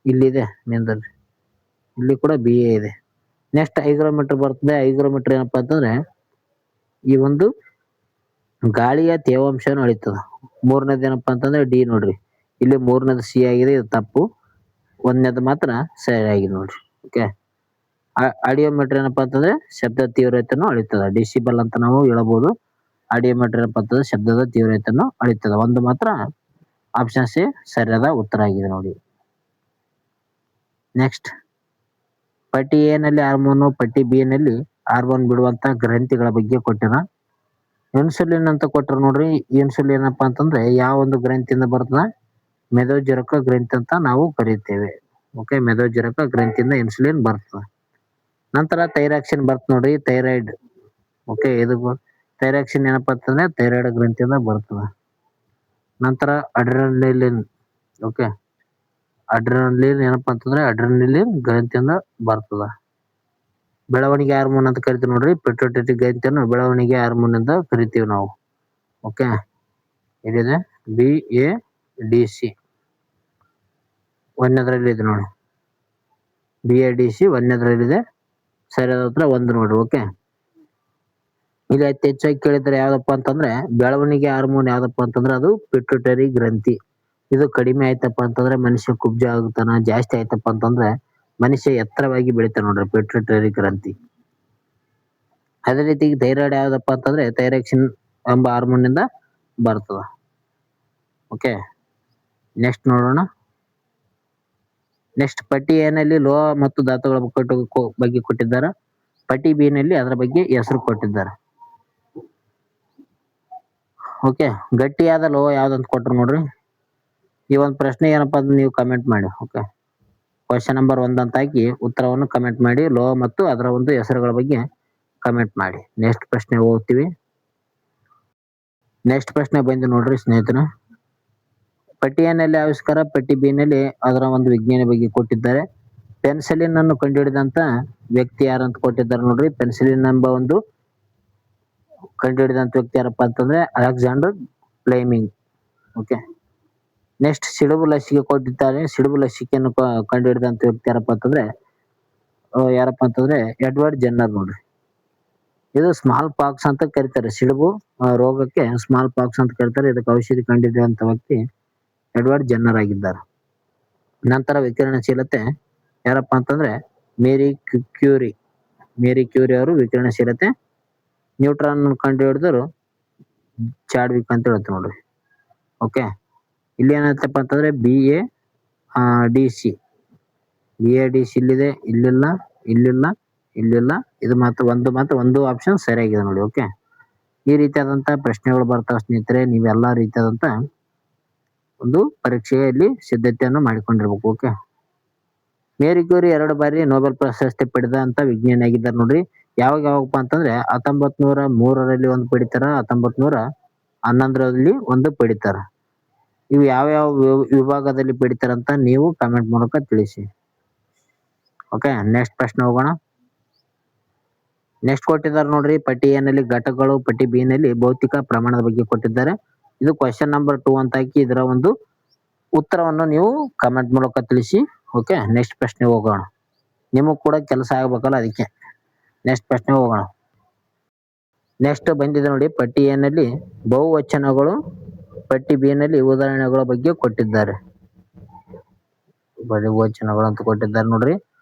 S1: ಇಲ್ಲಿದೆ ನಿಂದ್ರಿ. ಇಲ್ಲಿ ಕೂಡ ಬಿ ಎ ಇದೆ. ನೆಕ್ಸ್ಟ್ ಹೈಗ್ರೋಮೀಟರ್ ಬರ್ತದೆ. ಹೈಗ್ರೋಮೀಟರ್ ಏನಪ್ಪಾ ಅಂತಂದ್ರೆ ಈ ಒಂದು ಗಾಳಿಯ ತೇವಾಂಶವನ್ನು ಅಳಿತದ. ಮೂರನೇದು ಏನಪ್ಪಾ ಅಂತಂದ್ರೆ ಡಿ ನೋಡ್ರಿ. ಇಲ್ಲಿ ಮೂರನೇದು ಸಿ ಆಗಿದೆ, ಇದು ತಪ್ಪು. ಒಂದನೇದು ಮಾತ್ರ ಸರಿಯಾಗಿದೆ ನೋಡ್ರಿ. ಓಕೆ, ಆಡಿಯೋಮೀಟರ್ ಏನಪ್ಪಾ ಅಂತಂದ್ರೆ ಶಬ್ದ ತೀವ್ರತೆಯನ್ನು ಅಳಿತದ. ಡಿಸಿಬಲ್ ಅಂತ ನಾವು ಹೇಳಬಹುದು. ಆಡಿಯೋಮೀಟರ್ ಏನಪ್ಪಾ ಅಂತಂದ್ರೆ ಶಬ್ದದ ತೀವ್ರತೆಯನ್ನು ಅಳಿತದ. ಒಂದು ಮಾತ್ರ ಆಪ್ಷನ್ ಸಿ ಸರಿಯಾದ ಉತ್ತರ ಆಗಿದೆ ನೋಡಿ. ನೆಕ್ಸ್ಟ್, ಪಟ್ಟಿ ಎ ನಲ್ಲಿ ಹಾರ್ಮೋನು, ಪಟ್ಟಿ ಬಿ ನಲ್ಲಿ ಹಾರ್ಮೋನ್ ಬಿಡುವಂತ ಗ್ರಂಥಿಗಳ ಬಗ್ಗೆ ಕೊಟ್ಟಿರ. ಇನ್ಸುಲಿನ್ ಅಂತ ಕೊಟ್ಟರು ನೋಡ್ರಿ. ಇನ್ಸುಲಿನ್ ಏನಪ್ಪಾ ಅಂತಂದ್ರೆ ಯಾವ ಒಂದು ಗ್ರಂಥಿಯಿಂದ ಬರ್ತದ? ಮೆದೋಜೀರಕ ಗ್ರಂಥಿ ಅಂತ ನಾವು ಕರಿತೇವೆ. ಓಕೆ, ಮೆದೋಜೀರಕ ಗ್ರಂಥಿಯಿಂದ ಇನ್ಸುಲಿನ್ ಬರ್ತದೆ. ನಂತರ ಥೈರಾಕ್ಸಿನ್ ಬರ್ತ ನೋಡ್ರಿ, ಥೈರಾಯ್ಡ್. ಓಕೆ, ಇದು ಥೈರಾಕ್ಸಿನ್ ಏನಪ್ಪಾ ಅಂತಂದ್ರೆ ಥೈರಾಯ್ಡ್ ಗ್ರಂಥಿಯಿಂದ ಬರ್ತದೆ. ನಂತರ ಅಡ್ರಿನಲಿನ್. ಓಕೆ, ಅಡ್ರಿನಲಿನ್ ಏನಪ್ಪಾ ಅಂತಂದ್ರೆ ಅಡ್ರಿನಲಿನ್ ಗ್ರಂಥಿಯಿಂದ ಬರ್ತದ. ಬೆಳವಣಿಗೆ ಹಾರ್ಮೋನ್ ಅಂತ ಕರಿತೀವಿ ನೋಡ್ರಿ. ಪಿಟ್ಯೂಟರಿ ಗ್ರಂಥಿಯನ್ನು ಬೆಳವಣಿಗೆ ಹಾರ್ಮೋನ್ ಅಂತ ಕರಿತೀವಿ ನಾವು. ಓಕೆ, ಇಲ್ಲಿದೆ ಬಿ ಎ ಡಿ ಸಿ ಒಂದನೇದ್ರಲ್ಲಿ ಇದೆ ನೋಡಿ. ಬಿ ಎ ಡಿ ಸಿ ಒಂದನೇದ್ರಲ್ಲಿದೆ. ಸರಿಯಾದ ಉತ್ತರ 1 ನೋಡ್ರಿ. ಓಕೆ, ಇಲ್ಲಿ ಅತಿ ಹೆಚ್ಚಾಗಿ ಕೇಳಿದ್ರೆ ಯಾವ್ದಪ್ಪ ಅಂತಂದ್ರೆ ಬೆಳವಣಿಗೆ ಹಾರ್ಮೋನ್ ಯಾವ್ದಪ್ಪ ಅಂತಂದ್ರೆ ಅದು ಪಿಟ್ಯೂಟರಿ ಗ್ರಂಥಿ. ಇದು ಕಡಿಮೆ ಆಯ್ತಪ್ಪ ಅಂತಂದ್ರೆ ಮನುಷ್ಯ ಕುಬ್ಜ ಆಗುತ್ತಾನ. ಜಾಸ್ತಿ ಆಯ್ತಪ್ಪ ಅಂತಂದ್ರೆ ಮನುಷ್ಯ ಎತ್ತರವಾಗಿ ಬೆಳಿತಾನ ನೋಡ್ರಿ, ಪಿಟ್ಯೂಟರಿ ಗ್ರಂಥಿ. ಅದೇ ರೀತಿ ಥೈರಾಯ್ಡ್ ಯಾವ್ದಪ್ಪ ಅಂತಂದ್ರೆ ಥೈರಾಕ್ಸಿನ್ ಎಂಬ ಹಾರ್ಮೋನ್ ಇಂದ ಬರ್ತದ. ಓಕೆ, ನೆಕ್ಸ್ಟ್ ನೋಡೋಣ. ನೆಕ್ಸ್ಟ್, ಪಟ್ಟಿ ಎ ನಲ್ಲಿ ಲೋಹ ಮತ್ತು ಧಾತುಗಳ ಬಗ್ಗೆ ಕೊಟ್ಟಿದ್ದಾರೆ. ಪಟ್ಟಿ ಬಿ ನಲ್ಲಿ ಅದರ ಬಗ್ಗೆ ಹೆಸರು ಕೊಟ್ಟಿದ್ದಾರೆ. ಓಕೆ, ಗಟ್ಟಿಯಾದ ಲೋಹ ಯಾವ್ದಂತ ಕೊಟ್ರು ನೋಡ್ರಿ. ಈ ಒಂದು ಪ್ರಶ್ನೆ ಏನಪ್ಪಾ ಅಂದ್ರೆ ನೀವು ಕಮೆಂಟ್ ಮಾಡಿ. ಓಕೆ, ಕ್ವಶನ್ ನಂಬರ್ 1 ಅಂತ ಹಾಕಿ ಉತ್ತರವನ್ನು ಕಮೆಂಟ್ ಮಾಡಿ. ಲೋಹ ಮತ್ತು ಅದರ ಒಂದು ಹೆಸರುಗಳ ಬಗ್ಗೆ ಕಮೆಂಟ್ ಮಾಡಿ. ನೆಕ್ಸ್ಟ್ ಪ್ರಶ್ನೆ ಹೋಗ್ತೀವಿ. ನೆಕ್ಸ್ಟ್ ಪ್ರಶ್ನೆ ಬಂದು ನೋಡ್ರಿ ಸ್ನೇಹಿತರೆ. ಪಟ್ಟಿ ಎ ನಲ್ಲಿ ಆವಿಷ್ಕಾರ, ಪಟ್ಟಿ ಬಿ ನಲ್ಲಿ ಅದರ ಒಂದು ವಿಜ್ಞಾನಿ ಬಗ್ಗೆ ಕೊಟ್ಟಿದ್ದಾರೆ. ಪೆನ್ಸಿಲಿನ್ ಅನ್ನು ಕಂಡುಹಿಡಿದಂತ ವ್ಯಕ್ತಿ ಯಾರಂತ ಕೊಟ್ಟಿದ್ದಾರೆ ನೋಡ್ರಿ. ಪೆನ್ಸಿಲಿನ್ ಎಂಬ ಒಂದು ಕಂಡುಹಿಡಿದಂತ ವ್ಯಕ್ತಿ ಯಾರಪ್ಪ ಅಂತಂದ್ರೆ ಅಲೆಕ್ಸಾಂಡರ್ ಫ್ಲೆಮಿಂಗ್. ಓಕೆ. ನೆಕ್ಸ್ಟ್ ಸಿಡುಬು ಲಸಿಕೆ ಕೊಟ್ಟಿದ್ದಾರೆ. ಸಿಡುಬು ಲಸಿಕೆಯನ್ನು ಕಂಡುಹಿಡಿದಂತ ವ್ಯಕ್ತಿ ಯಾರಪ್ಪ ಅಂತಂದ್ರೆ ಎಡ್ವರ್ಡ್ ಜೆನ್ನರ್ ನೋಡ್ರಿ. ಇದು ಸ್ಮಾಲ್ ಪಾಕ್ಸ್ ಅಂತ ಕರೀತಾರೆ. ಸಿಡುಬು ರೋಗಕ್ಕೆ ಸ್ಮಾಲ್ ಪಾಕ್ಸ್ ಅಂತ ಕರೀತಾರೆ. ಇದಕ್ಕೆ ಔಷಧಿ ಕಂಡುಹಿಡಿಯುವಂತ ವ್ಯಕ್ತಿ ಎಡ್ವರ್ಡ್ ಜೆನ್ನರ್ ಆಗಿದ್ದಾರೆ. ನಂತರ ವಿಕಿರಣಶೀಲತೆ ಯಾರಪ್ಪ ಅಂತಂದ್ರೆ ಮೇರಿ ಕ್ಯೂರಿ. ಮೇರಿ ಕ್ಯೂರಿ ಅವರು ವಿಕಿರಣಶೀಲತೆ. ನ್ಯೂಟ್ರಾನ್ ಕಂಡು ಹಿಡಿದ್ರು ಚಾಡ್ವಿಕ್ ಅಂತ ಹೇಳ್ತೀವಿ ನೋಡ್ರಿ. ಓಕೆ. ಇಲ್ಲಿ ಏನಾಯ್ತಪ್ಪ ಅಂತಂದ್ರೆ BADC. BADC ಇಲ್ಲಿದೆ, ಇಲ್ಲಿಲ್ಲ, ಇಲ್ಲಿಲ್ಲ, ಇಲ್ಲಿಲ್ಲ. ಇದು ಒಂದು ಆಪ್ಷನ್ ಸರಿಯಾಗಿದೆ ನೋಡಿ. ಓಕೆ. ಈ ರೀತಿಯಾದಂತ ಪ್ರಶ್ನೆಗಳು ಬರ್ತಾವ ಸ್ನೇಹಿತರೆ. ನೀವೆಲ್ಲಾ ರೀತಿಯಾದಂತ ಒಂದು ಪರೀಕ್ಷೆಯಲ್ಲಿ ಸಿದ್ಧತೆಯನ್ನು ಮಾಡಿಕೊಂಡಿರ್ಬೇಕು. ಓಕೆ. ಮೇರಿ ಕ್ಯೂರಿ 2 ಬಾರಿ ನೊಬೆಲ್ ಪ್ರಶಸ್ತಿ ಪಡೆದಂತ ವಿಜ್ಞಾನಿ ಆಗಿದ್ದಾರೆ ನೋಡ್ರಿ. ಯಾವಾಗಪ್ಪ ಅಂತಂದ್ರೆ 1903ರಲ್ಲಿ ಒಂದು ಪಡಿತಾರ, 1911ರಲ್ಲಿ ಒಂದು ಪಡಿತಾರ. ಇವು ಯಾವ ವಿಭಾಗದಲ್ಲಿ ಪಡಿತಾರಂತ ನೀವು ಕಮೆಂಟ್ ಮೂಲಕ ತಿಳಿಸಿ. ಓಕೆ. ನೆಕ್ಸ್ಟ್ ಪ್ರಶ್ನೆ ಹೋಗೋಣ. ನೆಕ್ಸ್ಟ್ ಕೊಟ್ಟಿದ್ದಾರೆ ನೋಡ್ರಿ. ಪಟ್ಟಿ ಎ ನಲ್ಲಿ ಘಟಕಗಳು, ಪಟ್ಟಿ ಬಿ ನಲ್ಲಿ ಭೌತಿಕ ಪ್ರಮಾಣದ ಬಗ್ಗೆ ಕೊಟ್ಟಿದ್ದಾರೆ. ಇದು ಕ್ವಶನ್ ನಂಬರ್ 2 ಅಂತ ಹಾಕಿ ಇದರ ಒಂದು ಉತ್ತರವನ್ನು ನೀವು ಕಮೆಂಟ್ ಮೂಲಕ ತಿಳಿಸಿ. ಓಕೆ. ನೆಕ್ಸ್ಟ್ ಪ್ರಶ್ನೆ ಹೋಗೋಣ. ನಿಮಗ್ ಕೂಡ ಕೆಲಸ ಆಗ್ಬೇಕಲ್ಲ, ಅದಕ್ಕೆ ನೆಕ್ಸ್ಟ್ ಪ್ರಶ್ನೆ ಹೋಗೋಣ. ನೆಕ್ಸ್ಟ್ ಬಂದಿದೆ ನೋಡಿ. ಪಟ್ಟಿ ಎ ನಲ್ಲಿ ಬಹುವಚನಗಳು, ಪಟ್ಟಿ ಬಿ ನಲ್ಲಿ ಉದಾಹರಣೆಗಳ ಬಗ್ಗೆ ಕೊಟ್ಟಿದ್ದಾರೆ. ಬಹುವಚನಗಳು ಅಂತ ಕೊಟ್ಟಿದ್ದಾರೆ ನೋಡ್ರಿ.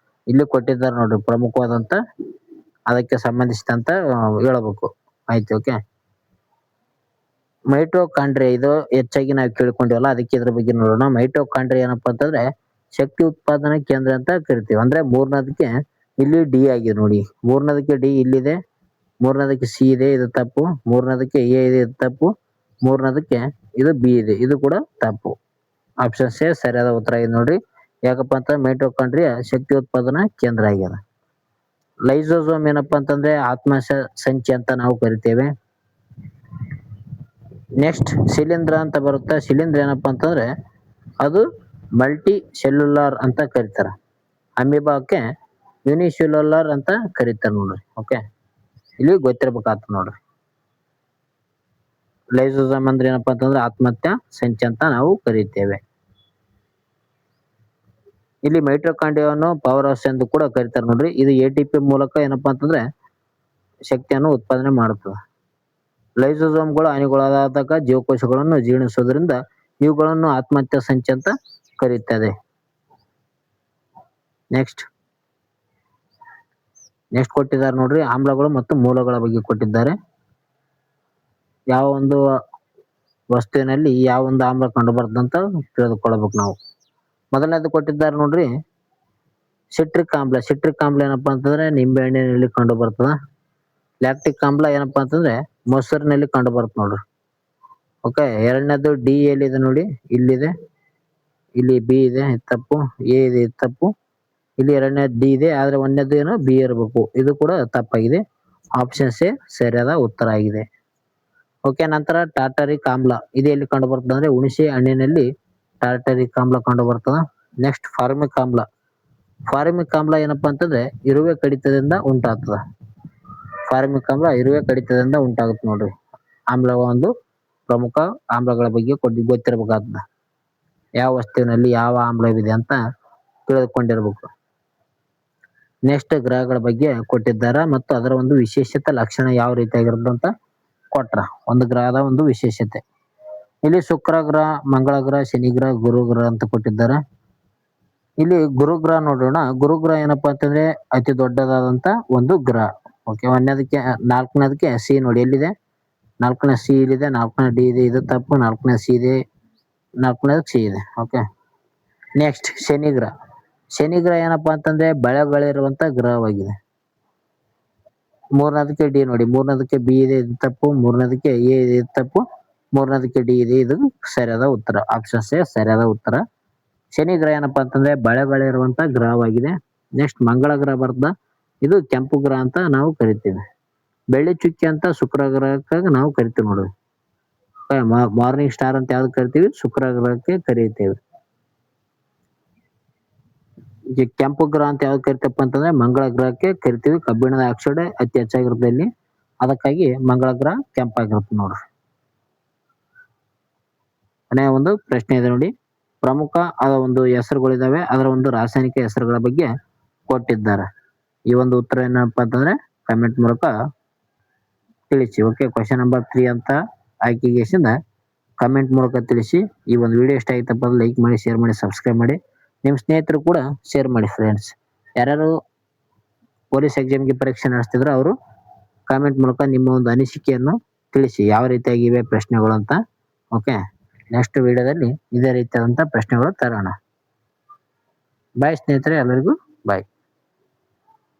S1: ಇಲ್ಲಿ ಕೊಟ್ಟಿದ್ದಾರೆ ನೋಡ್ರಿ ಪ್ರಮುಖವಾದಂತ ಅದಕ್ಕೆ ಸಂಬಂಧಿಸಿದಂತ ಹೇಳಬೇಕು. ಆಯ್ತು. ಓಕೆ. ಮೈಟೋಕಾಂಡ್ರಿಯಾ ಇದು ಹೆಚ್ಚಾಗಿ ನಾವು ಕೇಳ್ಕೊಂಡಿವಲ್ಲ, ಅದಕ್ಕೆ ಇದ್ರ ಬಗ್ಗೆ ನೋಡೋಣ. ಮೈಟೋಕಾಂಡ್ರಿಯಾ ಏನಪ್ಪಾ ಅಂತಂದ್ರೆ ಶಕ್ತಿ ಉತ್ಪಾದನಾ ಕೇಂದ್ರ ಅಂತ ಕರಿತೀವಿ. ಅಂದ್ರೆ ಮೂರನೇದಕ್ಕೆ ಇಲ್ಲಿ ಡಿ ಆಗಿದೆ ನೋಡಿ. ಮೂರನೇದಕ್ಕೆ ಡಿ ಇಲ್ಲಿದೆ, ಮೂರನೇದಕ್ಕೆ ಸಿ ಇದೆ, ಇದು ತಪ್ಪು. ಮೂರನೇದಕ್ಕೆ ಎ ಇದೆ, ಇದು ತಪ್ಪು. ಮೂರನೇದಕ್ಕೆ ಇದು ಬಿ ಇದೆ, ಇದು ಕೂಡ ತಪ್ಪು. ಆಪ್ಷನ್ ಸಿ ಸರಿಯಾದ ಉತ್ತರ ಆಗಿದೆ ನೋಡ್ರಿ. ಯಾಕಪ್ಪ ಅಂತ ಮೈಟೋಕಾಂಡ್ರಿಯಾ ಶಕ್ತಿ ಉತ್ಪಾದನಾ ಕೇಂದ್ರ ಆಗ್ಯದ. ಲೈಸೋಸೋಮ್ ಏನಪ್ಪಾ ಅಂತಂದ್ರೆ ಆತ್ಮ ಸಂಚಿ ಅಂತ ನಾವು ಕರಿತೇವೆ. ನೆಕ್ಸ್ಟ್ ಶಿಲೀಂಧ್ರ ಅಂತ ಬರುತ್ತೆ. ಶಿಲೀಂಧ್ರ ಏನಪ್ಪಾ ಅಂತಂದ್ರೆ ಅದು ಮಲ್ಟಿ ಸೆಲ್ಯುಲಾರ್ ಅಂತ ಕರೀತಾರ. ಅಮೀಬಾಕ್ಕೆ ಯುನಿಸೆಲ್ಯುಲಾರ್ ಅಂತ ಕರೀತಾರ ನೋಡ್ರಿ. ಓಕೆ. ಇಲ್ಲಿ ಗೊತ್ತಿರ್ಬೇಕಾಗ್ತದೆ ನೋಡ್ರಿ. ಲೈಸೋಸೋಮ್ ಅಂದ್ರೆ ಏನಪ್ಪಾ ಅಂತಂದ್ರೆ ಆತ್ಮಹತ್ಯಾ ಸಂಚಿ ಅಂತ ನಾವು ಕರೀತೇವೆ. ಇಲ್ಲಿ ಮೈಟೋಕಾಂಡ್ರಿಯಾವನ್ನು ಪವರ್ ಹೌಸ್ ಎಂದು ಕೂಡ ಕರೀತಾರೆ ನೋಡ್ರಿ. ಇದು ATP ಮೂಲಕ ಏನಪ್ಪಾ ಅಂತಂದ್ರೆ ಶಕ್ತಿಯನ್ನು ಉತ್ಪಾದನೆ ಮಾಡುತ್ತದೆ. ಲೈಸೋಸೋಮ್ಗಳು ಹಾನಿಗೊಳಗಾದಾಗ ಜೀವಕೋಶಗಳನ್ನು ಜೀರ್ಣಿಸೋದ್ರಿಂದ ಇವುಗಳನ್ನು ಆತ್ಮಹತ್ಯಾ ಸಂಚಿ ಅಂತ ಕರೀತದೆ. ನೆಕ್ಸ್ಟ್ ಕೊಟ್ಟಿದ್ದಾರೆ ನೋಡ್ರಿ. ಆಮ್ಲಗಳು ಮತ್ತು ಮೂಲಗಳ ಬಗ್ಗೆ ಕೊಟ್ಟಿದ್ದಾರೆ. ಯಾವ ಒಂದು ವಸ್ತುವಿನಲ್ಲಿ ಯಾವ ಒಂದು ಆಮ್ಲ ಕಂಡು ಬರ್ತದಂತ ತಿಳಿದುಕೊಳ್ಳಬೇಕು ನಾವು. ಮೊದಲನೇದು ಕೊಟ್ಟಿದ್ದಾರೆ ನೋಡ್ರಿ ಸಿಟ್ರಿಕ್ ಆಮ್ಲ. ಸಿಟ್ರಿಕ್ ಆಮ್ಲ ಏನಪ್ಪಾ ಅಂತಂದ್ರೆ ನಿಂಬೆ ಹಣ್ಣಿನಲ್ಲಿ ಕಂಡು ಬರ್ತದ. ಲ್ಯಾಕ್ಟಿಕ್ ಆಮ್ಲ ಏನಪ್ಪಾ ಅಂತಂದ್ರೆ ಮೊಸರಿನಲ್ಲಿ ಕಂಡು ಬರುತ್ತೆ ನೋಡ್ರಿ. ಓಕೆ. ಎರಡನೇದು ಡಿ ಎಲ್ಲಿದೆ ನೋಡಿ, ಇಲ್ಲಿದೆ, ಇಲ್ಲಿ ಬಿ ಇದೆ, ತಪ್ಪು. ಎ ಇದೆ, ತಪ್ಪು. ಇಲ್ಲಿ ಎರಡನೇದು ಡಿ ಇದೆ, ಆದ್ರೆ ಒಂದನೇದು ಏನು ಬಿ ಇರಬೇಕು. ಇದು ಕೂಡ ತಪ್ಪಾಗಿದೆ. ಆಪ್ಷನ್ ಸಿ ಸರಿಯಾದ ಉತ್ತರ ಆಗಿದೆ. ಓಕೆ. ನಂತರ ಟಾರ್ಟಾರಿಕ್ ಆಮ್ಲ ಇದು ಎಲ್ಲಿ ಕಂಡು ಬರ್ತದೆ ಅಂದ್ರೆ ಹುಣಸೆ ಹಣ್ಣಿನಲ್ಲಿ ಟಾರ್ಟಾರಿಕ್ ಆಮ್ಲ ಕಂಡು ಬರ್ತದ. ನೆಕ್ಸ್ಟ್ ಫಾರ್ಮಿಕ್ ಆಮ್ಲ. ಫಾರ್ಮಿಕ್ ಆಮ್ಲ ಏನಪ್ಪಾ ಅಂತಂದ್ರೆ ಇರುವೆ ಕಡಿತದಿಂದ ಉಂಟಾಗ್ತದ. ಫಾರ್ಮಿಕ್ ಆಮ್ಲ ಇರುವೆ ಕಡಿತದಿಂದ ಉಂಟಾಗುತ್ತೆ ನೋಡ್ರಿ. ಆಮ್ಲ ಒಂದು ಪ್ರಮುಖ ಆಮ್ಲಗಳ ಬಗ್ಗೆ ಗೊತ್ತಿರಬೇಕಾಗ್ತದ. ಯಾವ ವಸ್ತುವಿನಲ್ಲಿ ಯಾವ ಆಮ್ಲವಿದೆ ಅಂತ ತಿಳಿದುಕೊಂಡಿರ್ಬೇಕು. ನೆಕ್ಸ್ಟ್ ಗ್ರಹಗಳ ಬಗ್ಗೆ ಕೊಟ್ಟಿದ್ದಾರೆ ಮತ್ತು ಅದರ ಒಂದು ವಿಶೇಷತೆ ಲಕ್ಷಣ ಯಾವ ರೀತಿಯಾಗಿರುತ್ತೆ ಅಂತ ಕೊಟ್ರ. ಒಂದು ಗ್ರಹದ ಒಂದು ವಿಶೇಷತೆ. ಇಲ್ಲಿ ಶುಕ್ರ ಗ್ರಹ, ಮಂಗಳ ಗ್ರಹ, ಶನಿ ಗ್ರಹ, ಗುರು ಗ್ರಹ ಅಂತ ಕೊಟ್ಟಿದ್ದಾರೆ. ಇಲ್ಲಿ ಗುರುಗ್ರಹ ನೋಡೋಣ. ಗುರುಗ್ರಹ ಏನಪ್ಪಾ ಅಂತಂದ್ರೆ ಅತಿ ದೊಡ್ಡದಾದಂತ ಒಂದು ಗ್ರಹ. ಓಕೆ. ನಾಲ್ಕನೇದಕ್ಕೆ ಸಿ ನೋಡಿ, ಎಲ್ಲಿದೆ? 4ನೇ ಸಿ ಇಲ್ಲಿದೆ, 4ನೇ ಡಿ ಇದೆ, ಇದು ತಪ್ಪು. 4ನೇ ಸಿ ಇದೆ, 4ನೇದು ಸಿ ಇದೆ. ಓಕೆ. ನೆಕ್ಸ್ಟ್ ಶನಿ ಗ್ರಹ. ಶನಿ ಗ್ರಹ ಏನಪ್ಪಾ ಅಂತಂದ್ರೆ ಬೆಳೆಗಳಿರುವಂತ ಗ್ರಹವಾಗಿದೆ. 3ನೇದಕ್ಕೆ ಡಿ ನೋಡಿ, 3ನೇದಕ್ಕೆ ಬಿ ಇದೆ, ಇದು ತಪ್ಪು. 3ನೇದಕ್ಕೆ ಎ ಇದೆ, ಇದು ತಪ್ಪು. 3ನೇದಕ್ಕೆ ಡಿ ಇದೆ, ಇದು ಸರಿಯಾದ ಉತ್ತರ. ಆಪ್ಷನ್ ಸಿ ಸರಿಯಾದ ಉತ್ತರ. ಶನಿ ಗ್ರಹ ಏನಪ್ಪಾ ಅಂತಂದ್ರೆ ಬೆಳೆಗಳಿರುವಂತ ಗ್ರಹವಾಗಿದೆ. ನೆಕ್ಸ್ಟ್ ಮಂಗಳ ಗ್ರಹ ಬರ್ತದ. ಇದು ಕೆಂಪು ಗ್ರಹ ಅಂತ ನಾವು ಕರಿತೀವಿ. ಬೆಳ್ಳಿ ಚುಕ್ಕಿ ಅಂತ ಶುಕ್ರ ಗ್ರಹಕ್ಕೆ ನಾವು ಕರಿತೀವಿ ನೋಡ್ರಿ. ಓಕೆ, ಮಾರ್ನಿಂಗ್ ಸ್ಟಾರ್ ಅಂತ ಯಾವ್ದು ಕರಿತೀವಿ? ಶುಕ್ರ ಗ್ರಹಕ್ಕೆ ಕರೀತೇವೆ. ಈ ಕೆಂಪು ಗ್ರಹ ಅಂತ ಯಾವ್ದು ಕರಿತಪ್ಪ ಅಂತಂದ್ರೆ ಮಂಗಳ ಗ್ರಹಕ್ಕೆ ಕರಿತೀವಿ. ಕಬ್ಬಿಣದ ಆಕ್ಸೈಡ್ ಅತಿ ಹೆಚ್ಚಾಗಿರುತ್ತೆ ಇಲ್ಲಿ, ಅದಕ್ಕಾಗಿ ಮಂಗಳ ಗ್ರಹ ಕೆಂಪಾಗಿರುತ್ತೆ ನೋಡ್ರಿ. ಕೊನೆಯ ಒಂದು ಪ್ರಶ್ನೆ ಇದೆ ನೋಡಿ, ಪ್ರಮುಖ ಒಂದು ಹೆಸರುಗಳಿದಾವೆ, ಅದರ ಒಂದು ರಾಸಾಯನಿಕ ಹೆಸರುಗಳ ಬಗ್ಗೆ ಕೊಟ್ಟಿದ್ದಾರೆ. ಈ ಒಂದು ಉತ್ತರ ಏನಪ್ಪಾ ಅಂತಂದ್ರೆ ಕಮೆಂಟ್ ಮೂಲಕ ತಿಳಿಸಿ. ಓಕೆ, ಕ್ವಶನ್ ನಂಬರ್ 3 ಅಂತ ಆಯ್ಕೆಗೆಸಿಂದ ಕಮೆಂಟ್ ಮೂಲಕ ತಿಳಿಸಿ. ಈ ಒಂದು ವಿಡಿಯೋ ಇಷ್ಟ ಆಯ್ತಪ್ಪ ಅಂದ್ರೆ ಲೈಕ್ ಮಾಡಿ, ಶೇರ್ ಮಾಡಿ, ಸಬ್ಸ್ಕ್ರೈಬ್ ಮಾಡಿ, ನಿಮ್ಮ ಸ್ನೇಹಿತರು ಕೂಡ ಶೇರ್ ಮಾಡಿ ಫ್ರೆಂಡ್ಸ್. ಯಾರ್ಯಾರು ಪೊಲೀಸ್ ಎಕ್ಸಾಮ್ಗೆ ಪರೀಕ್ಷೆ ನಡೆಸ್ತಿದ್ರು ಅವರು ಕಾಮೆಂಟ್ ಮೂಲಕ ನಿಮ್ಮ ಒಂದು ಅನಿಸಿಕೆಯನ್ನು ತಿಳಿಸಿ, ಯಾವ ರೀತಿಯಾಗಿವೆ ಪ್ರಶ್ನೆಗಳು ಅಂತ. ಓಕೆ, ನೆಕ್ಸ್ಟ್ ವಿಡಿಯೋದಲ್ಲಿ ಇದೇ ರೀತಿಯಾದಂಥ ಪ್ರಶ್ನೆಗಳು ತರೋಣ. ಬಾಯ್ ಸ್ನೇಹಿತರೆ, ಎಲ್ಲರಿಗೂ ಬಾಯ್.